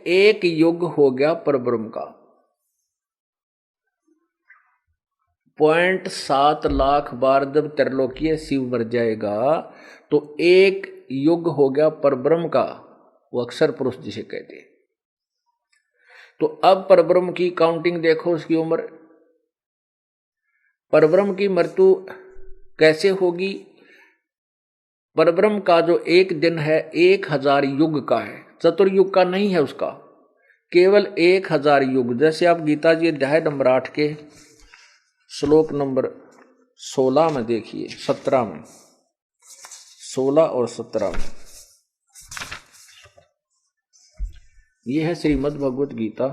एक युग हो गया परब्रह्म का। 0.7 लाख बार जब त्रिलोकीय शिव मर जाएगा तो एक युग हो गया परब्रह्म का, वो अक्षर पुरुष जिसे कहते हैं। तो अब परब्रह्म की काउंटिंग देखो, उसकी उम्र, परब्रह्म की मृत्यु कैसे होगी। परब्रह्म का जो एक दिन है 1000 युग का है, चतुर्युग का नहीं है उसका, केवल 1000 युग। जैसे आप गीता जी अध्याय नंबर 8 के श्लोक नंबर 16 में देखिए, 17 में, 16 और 17 में, ये है श्रीमद् भगवत गीता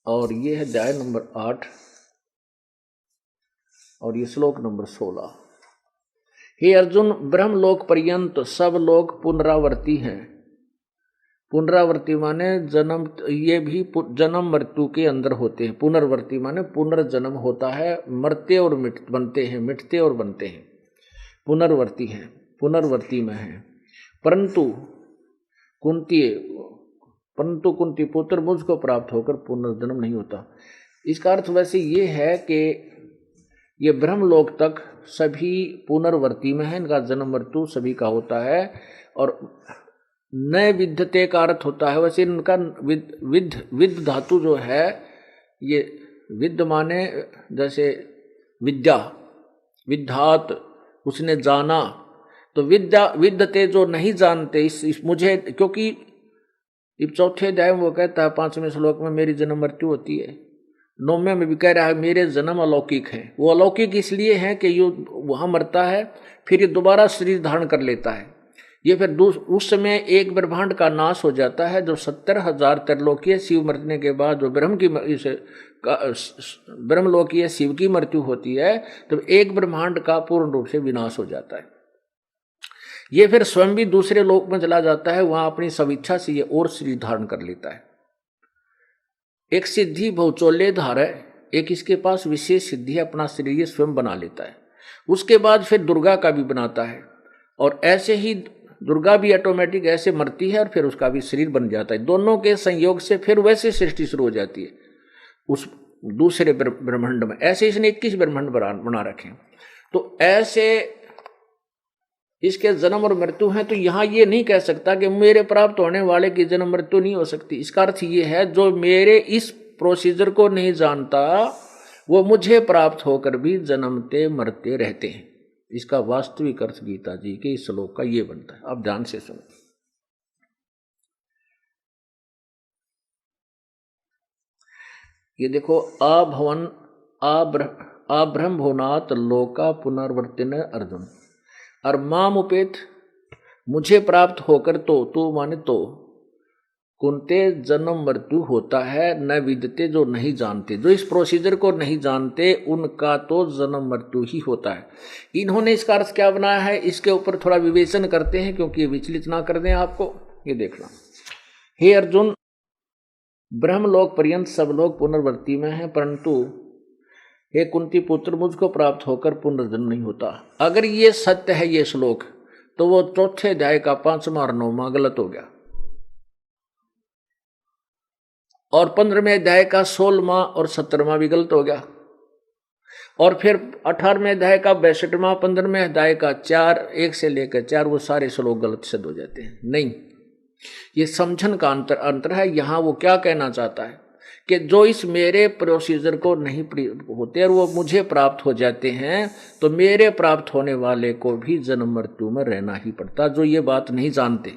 और ये है अध्याय नंबर 8 और ये श्लोक नंबर 16। हे अर्जुन, ब्रह्मलोक पर्यंत सब लोग पुनरावर्ती हैं। पुनरावर्ती माने जन्म, ये भी जन्म मृत्यु के अंदर होते हैं। पुनर्वर्ती माने पुनर्जन्म होता है, मरते और बनते हैं, मिटते और बनते हैं, पुनर्वर्ती हैं, पुनर्वर्ती में हैं। परंतु कुंती पुत्र मुझको प्राप्त होकर पुनर्जन्म नहीं होता। इसका अर्थ वैसे ये है कि ये ब्रह्मलोक तक सभी पुनर्वर्ती में है, इनका जन्म मृत्यु सभी का होता है। और नए विद्यते का अर्थ होता है, वैसे इनका विद धातु जो है, ये विद माने जैसे विद्या, विद्यात, उसने जाना, तो विद्यते जो नहीं जानते, इस मुझे, क्योंकि चौथे अध्याय में वो कहता है 5वें श्लोक में मेरी जन्म मृत्यु होती है, 9वें में भी कह रहा है मेरे जन्म अलौकिक है। वो अलौकिक इसलिए है कि ये वहाँ मरता है, फिर ये दोबारा शरीर धारण कर लेता है। ये फिर उस समय एक ब्रह्मांड का नाश हो जाता है, जो 70,000 त्रिलोकीय शिव मरने के बाद जो ब्रह्मलोकीय शिव की मृत्यु होती है, तो एक ब्रह्मांड का पूर्ण रूप से विनाश हो जाता है। ये फिर स्वयं भी दूसरे लोक में चला जाता है, वहां अपनी स्वेच्छा से ये और शरीर धारण कर लेता है। एक सिद्धि बहुचोल्य धार है, एक इसके पास विशेष सिद्धि है, अपना शरीर ये स्वयं बना लेता है। उसके बाद फिर दुर्गा का भी बनाता है, और ऐसे ही दुर्गा भी ऑटोमेटिक ऐसे मरती है और फिर उसका भी शरीर बन जाता है। दोनों के संयोग से फिर वैसे सृष्टि शुरू हो जाती है उस दूसरे ब्रह्मांड में। ऐसे इसने 21 ब्रह्मांड बना रखे। तो ऐसे इसके जन्म और मृत्यु है। तो यहाँ ये नहीं कह सकता कि मेरे प्राप्त होने वाले की जन्म मृत्यु नहीं हो सकती। इसका अर्थ ये है, जो मेरे इस प्रोसीजर को नहीं जानता वो मुझे प्राप्त होकर भी जन्मते मरते रहते हैं। इसका वास्तविक अर्थ गीता जी के इस श्लोक का ये बनता है। आप ध्यान से सुनो। ये देखो, अब्रह्म भुवनात् लोका पुनर्वर्तिन अर्जुन, और माम उपेत, मुझे प्राप्त होकर तो माने तो कुंते जन्म मृत्यु होता है, न विदते, जो नहीं जानते, जो इस प्रोसीजर को नहीं जानते उनका तो जन्म मृत्यु ही होता है। इन्होंने इसका अर्थ क्या बनाया है, इसके ऊपर थोड़ा विवेचन करते हैं, क्योंकि ये विचलित ना कर दें आपको। ये देखना, हे अर्जुन, ब्रह्मलोक पर्यंत सब लोग पुनर्वर्ती में हैं, परंतु हे कुंती पुत्र, मुझको प्राप्त होकर पुनर्जन्म नहीं होता। अगर ये सत्य है ये श्लोक, तो वो चौथे अध्याय का 5वां और 9वां गलत हो गया, और 15वें अध्याय का 16वां और 17वां भी गलत हो गया, और फिर 18वें अध्याय का 62वां, 15वें अध्याय का 4, 1 से लेकर 4, वो सारे श्लोक गलत सिद्ध हो जाते हैं। नहीं, ये समझन का अंतर है। यहाँ वो क्या कहना चाहता है कि जो इस मेरे प्रोसीजर को नहीं होते और वो मुझे प्राप्त हो जाते हैं, तो मेरे प्राप्त होने वाले को भी जन्म मृत्यु में रहना ही पड़ता। जो ये बात नहीं जानते,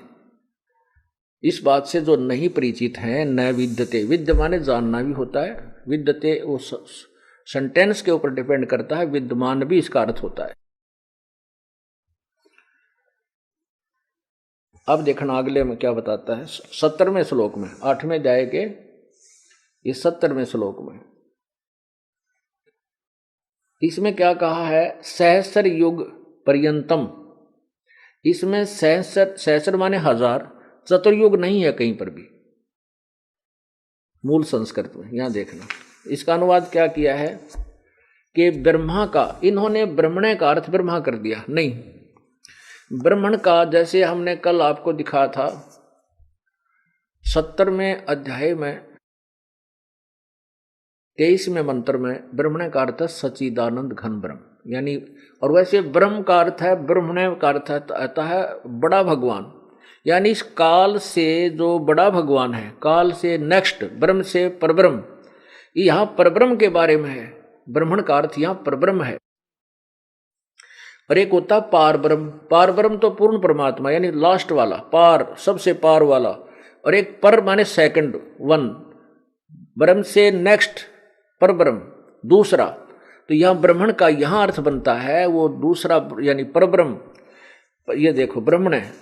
इस बात से जो नहीं परिचित हैं, न विद्यते, विद्य माने जानना भी होता है, विद्यते वो सेंटेंस के ऊपर डिपेंड करता है, विद्यमान भी इसका अर्थ होता है। अब देखना अगले में क्या बताता है, 70वें श्लोक में, 8वें अध्याय के ये 70वें श्लोक में, इसमें क्या कहा है, सहस्र युग पर्यंतम। इसमें सहस्र माने 1000, चतुर्युग नहीं है कहीं पर भी मूल संस्कृत में। यहां देखना, इसका अनुवाद क्या किया है कि ब्रह्मा का, इन्होंने ब्रह्मणे का अर्थ ब्रह्मा कर दिया। नहीं, ब्रह्मण का, जैसे हमने कल आपको दिखाया था 70वें अध्याय में 23वें मंत्र में ब्रह्मण्य का अर्थ है सच्चिदानंद घन ब्रह्म, यानी, और वैसे ब्रह्म का अर्थ है, ब्रह्मण्य का अर्थ आता है बड़ा भगवान, यानी इस काल से जो बड़ा भगवान है, काल से नेक्स्ट, ब्रह्म से परब्रह्म, यहाँ परब्रह्म के बारे में है। ब्रह्मण का अर्थ यहाँ परब्रह्म है। और एक होता है पार ब्रह्म, पार ब्रह्म तो पूर्ण परमात्मा यानी लास्ट वाला, पार सबसे पार वाला, और एक पर माने सेकंड वन, ब्रह्म से नेक्स्ट पर ब्रह्म दूसरा। तो यहाँ ब्रह्मण का यहाँ अर्थ बनता है वो दूसरा यानी पर ब्रह्म। ये देखो ब्रह्मण है,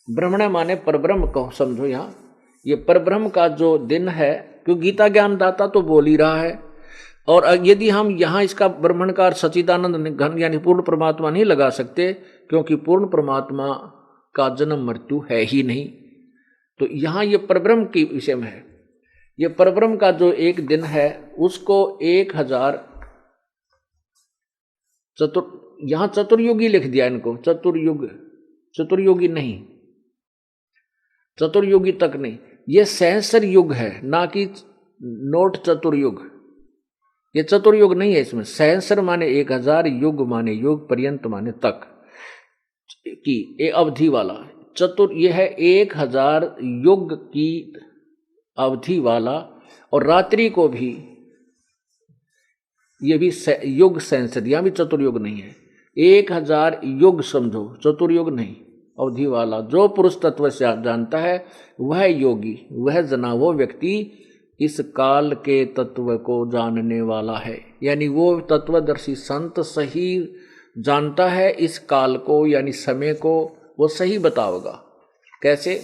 ब्रह्मण माने परब्रह्म को समझो। यहाँ ये परब्रह्म का जो दिन है, क्योंकि गीता ज्ञानदाता तो बोल ही रहा है, और यदि हम यहाँ इसका ब्रह्मण का सच्चिदानंद घन यानी पूर्ण परमात्मा नहीं लगा सकते, क्योंकि पूर्ण परमात्मा का जन्म मृत्यु है ही नहीं, तो यहाँ ये परब्रह्म के विषय में है। ये परब्रह्म का जो एक दिन है उसको 1000 यहाँ चतुर्युगी लिख दिया इनको, चतुर्युगी नहीं, चतुर्युगी तक नहीं, ये सहस्र युग है, ना कि नोट चतुर्युग। ये चतुर्युग नहीं है, इसमें सहस्र माने 1000, युग माने युग, पर्यंत माने तक की एक अवधि वाला। ये है 1000 युग की अवधि वाला, और रात्रि को भी ये भी युग सहस्र, यहाँ भी चतुर्युग नहीं है, 1000 युग समझो, चतुर्युग नहीं, अवधि वाला। जो पुरुष तत्व से जानता है वह योगी, वह जना, वो व्यक्ति इस काल के तत्व को जानने वाला है, यानी वो तत्वदर्शी संत सही जानता है इस काल को, यानी समय को वो सही बताओगा। कैसे?